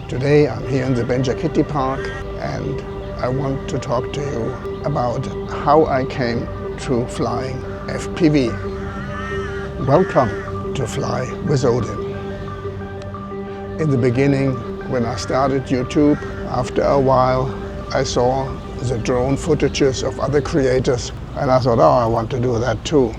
Today I'm here in the Kitty Park and I want to talk to you about how I came to flying FPV. Welcome to Fly with Odin. In the beginning, when I started YouTube, after a while I saw the drone footages of other creators and I thought, oh, I want to do that too.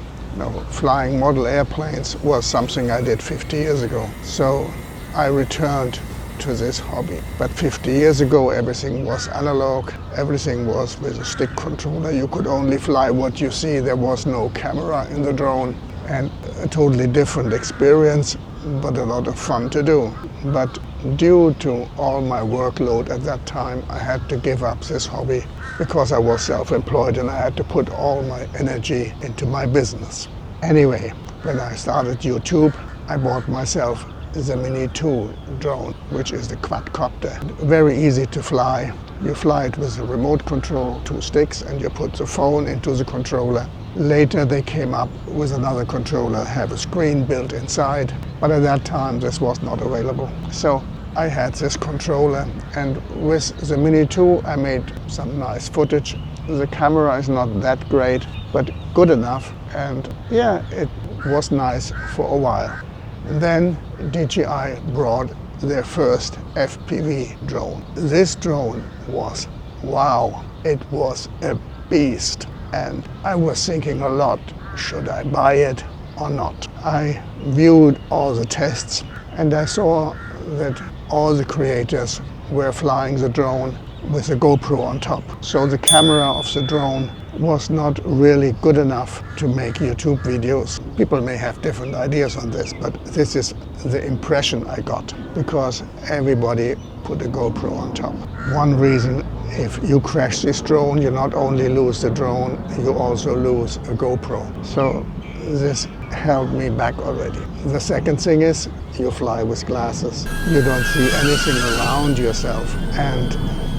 Flying model airplanes was something I did 50 years ago. So I returned to this hobby. But 50 years ago everything was analog, everything was with a stick controller. You could only fly what you see, there was no camera in the drone, and a totally different experience, but a lot of fun to do. But due to all my workload at that time, I had to give up this hobby because I was self-employed and I had to put all my energy into my business. Anyway, when I started YouTube, I bought myself the Mini2 drone, which is the quadcopter. Very easy to fly. You fly it with a remote control, 2 sticks, and you put the phone into the controller. Later they came up with another controller, have a screen built inside, but at that time this was not available. So I had this controller, and with the Mini2 I made some nice footage. The camera is not that great, but good enough, and yeah, it was nice for a while. Then DJI brought their first FPV drone. This drone was, wow, it was a beast. And I was thinking a lot, should I buy it or not? I viewed all the tests and I saw that all the creators were flying the drone with a GoPro on top. So the camera of the drone was not really good enough to make YouTube videos. People may have different ideas on this, but this is the impression I got, because everybody put a GoPro on top. One reason, if you crash this drone, you not only lose the drone, you also lose a GoPro. So this held me back already. The second thing is, you fly with glasses. You don't see anything around yourself, and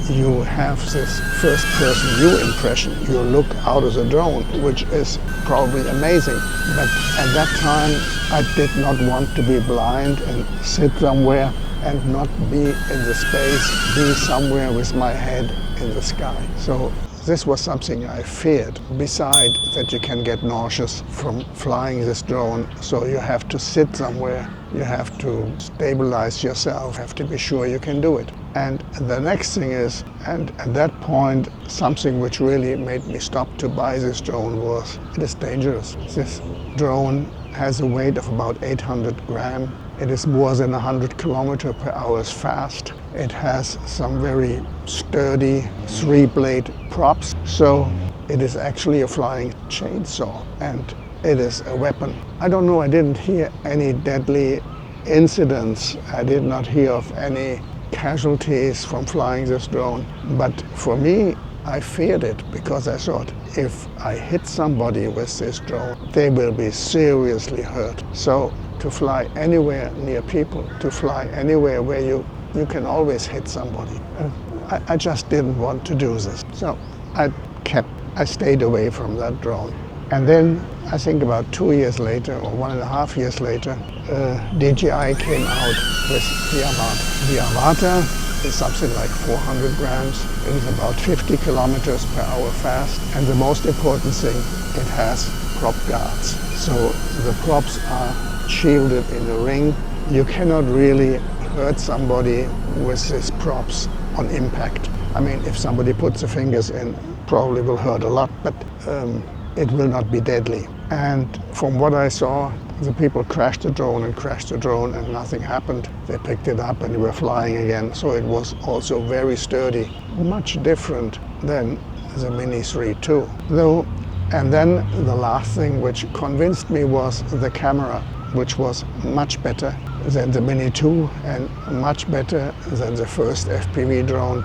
you have this first-person view impression. You look out of the drone, which is probably amazing. But at that time, I did not want to be blind and sit somewhere and not be in the space, be somewhere with my head in the sky. So this was something I feared. Besides that you can get nauseous from flying this drone, so you have to sit somewhere, you have to stabilize yourself, have to be sure you can do it. And the next thing is, and at that point, something which really made me stop to buy this drone was, it is dangerous. This drone has a weight of about 800 grams. It is more than 100 kilometers per hour fast. It has some very sturdy 3-blade props. So it is actually a flying chainsaw, and it is a weapon. I don't know, I didn't hear any deadly incidents. I did not hear of any casualties from flying this drone. But for me, I feared it because I thought, if I hit somebody with this drone, they will be seriously hurt. So to fly anywhere near people, to fly anywhere where you can always hit somebody, I just didn't want to do this. So I stayed away from that drone. And then I think about 2 years later, or 1.5 years later, DJI came out with the Avata. The Avata is something like 400 grams. It is about 50 kilometers per hour fast. And the most important thing, it has prop guards. So the props are shielded in a ring. You cannot really hurt somebody with these props on impact. I mean, if somebody puts the fingers in, probably will hurt a lot, but it will not be deadly. And from what I saw, the people crashed the drone and nothing happened. They picked it up and they were flying again. So it was also very sturdy, much different than the Mini3 though. And then the last thing which convinced me was the camera, which was much better than the Mini2 and much better than the first FPV drone.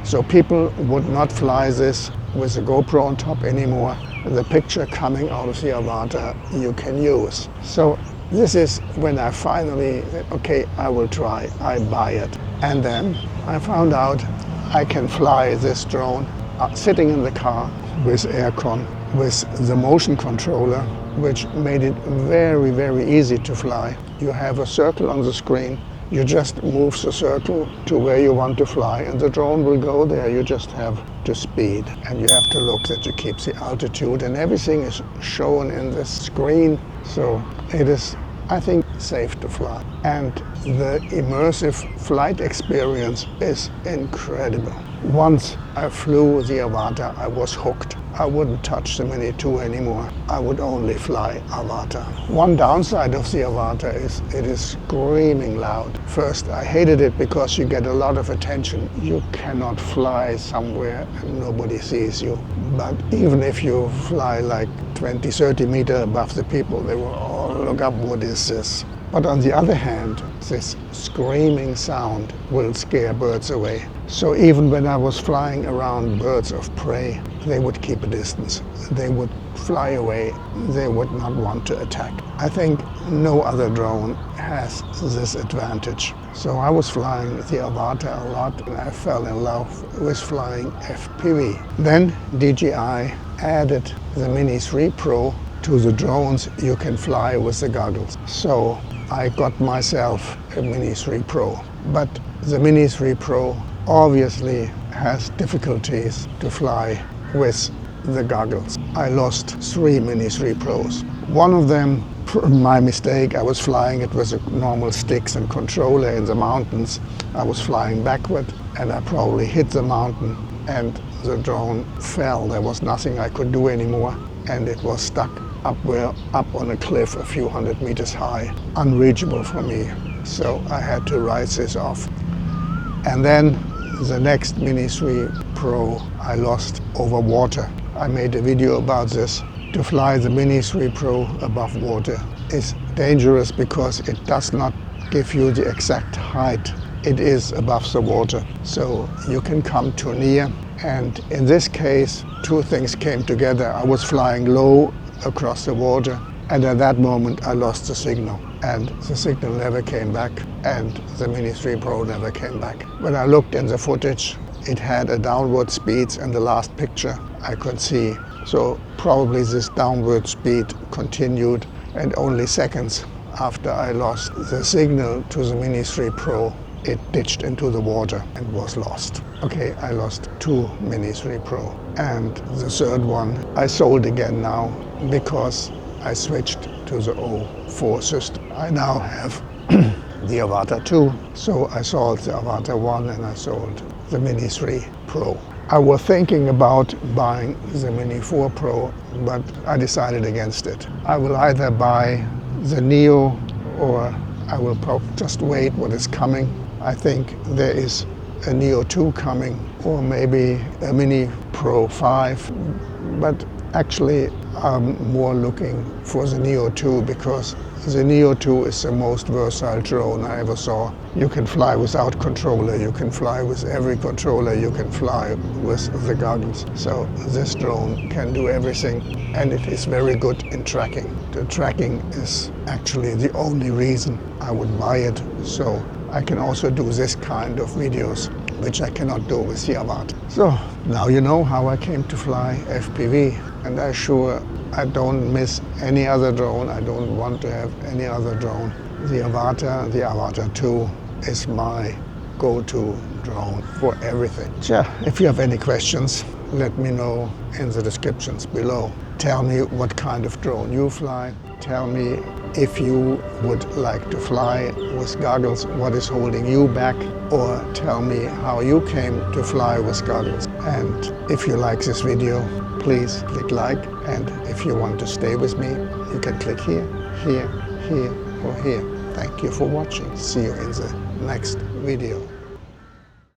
So people would not fly this with a GoPro on top anymore. The picture coming out of the Avata you can use. So this is when I finally said, okay, I will try, I buy it. And then I found out I can fly this drone sitting in the car with aircon, with the motion controller, which made it very, very easy to fly. You have a circle on the screen You just move the circle to where you want to fly, and the drone will go there. You just have to speed, and you have to look that you keep the altitude, and everything is shown in this screen. So it is, I think, safe to fly. And the immersive flight experience is incredible. Once I flew the Avata, I was hooked. I wouldn't touch the Mini2 anymore. I would only fly Avata. One downside of the Avata is it is screaming loud. First, I hated it because you get a lot of attention. You cannot fly somewhere and nobody sees you. But even if you fly like 20, 30 meters above the people, they will all look up, what is this? But on the other hand, this screaming sound will scare birds away. So even when I was flying around birds of prey, they would keep a distance. They would fly away. They would not want to attack. I think no other drone has this advantage. So I was flying the Avata a lot, and I fell in love with flying FPV. Then DJI added the Mini3Pro to the drones you can fly with the goggles. So I got myself a Mini3Pro. But the Mini3Pro obviously has difficulties to fly with the goggles. I lost 3 Mini3Pros. One of them, my mistake, I was flying it with a normal sticks and controller in the mountains. I was flying backward and I probably hit the mountain and the drone fell. There was nothing I could do anymore, and it was stuck up on a cliff a few hundred meters high, unreachable for me. So I had to write this off. And then the next Mini3Pro I lost over water. I made a video about this. To fly the Mini3Pro above water is dangerous because it does not give you the exact height. It is above the water, so you can come too near. And in this case, two things came together. I was flying low across the water, and at that moment I lost the signal, and the signal never came back, and the Mini3Pro never came back. When I looked in the footage, it had a downward speed in the last picture I could see. So probably this downward speed continued, and only seconds after I lost the signal to the Mini3Pro, it ditched into the water and was lost. Okay, I lost 2 Mini3Pro, and the third one I sold again now because I switched to the O4 system. I now have the Avata 2, so I sold the Avata 1 and I sold the Mini3Pro. I was thinking about buying the Mini4 Pro, but I decided against it. I will either buy the Neo or I will just wait what is coming. I think there is a Neo 2 coming, or maybe a Mini Pro 5, but actually I'm more looking for the Neo 2 because the Neo 2 is the most versatile drone I ever saw. You can fly without controller, you can fly with every controller, you can fly with the goggles. So this drone can do everything, and it is very good in tracking. The tracking is actually the only reason I would buy it. So I can also do this kind of videos, which I cannot do with the Avata. So now you know how I came to fly FPV, and I'm sure I don't miss any other drone. I don't want to have any other drone. The Avata 2 is my go-to drone for everything. Yeah, if you have any questions, let me know in the descriptions below. Tell me what kind of drone you fly. Tell me if you would like to fly with goggles, what is holding you back, or tell me how you came to fly with goggles. And if you like this video, please click like, and if you want to stay with me, you can click here, here, here, or here. Thank you for watching. See you in the next video.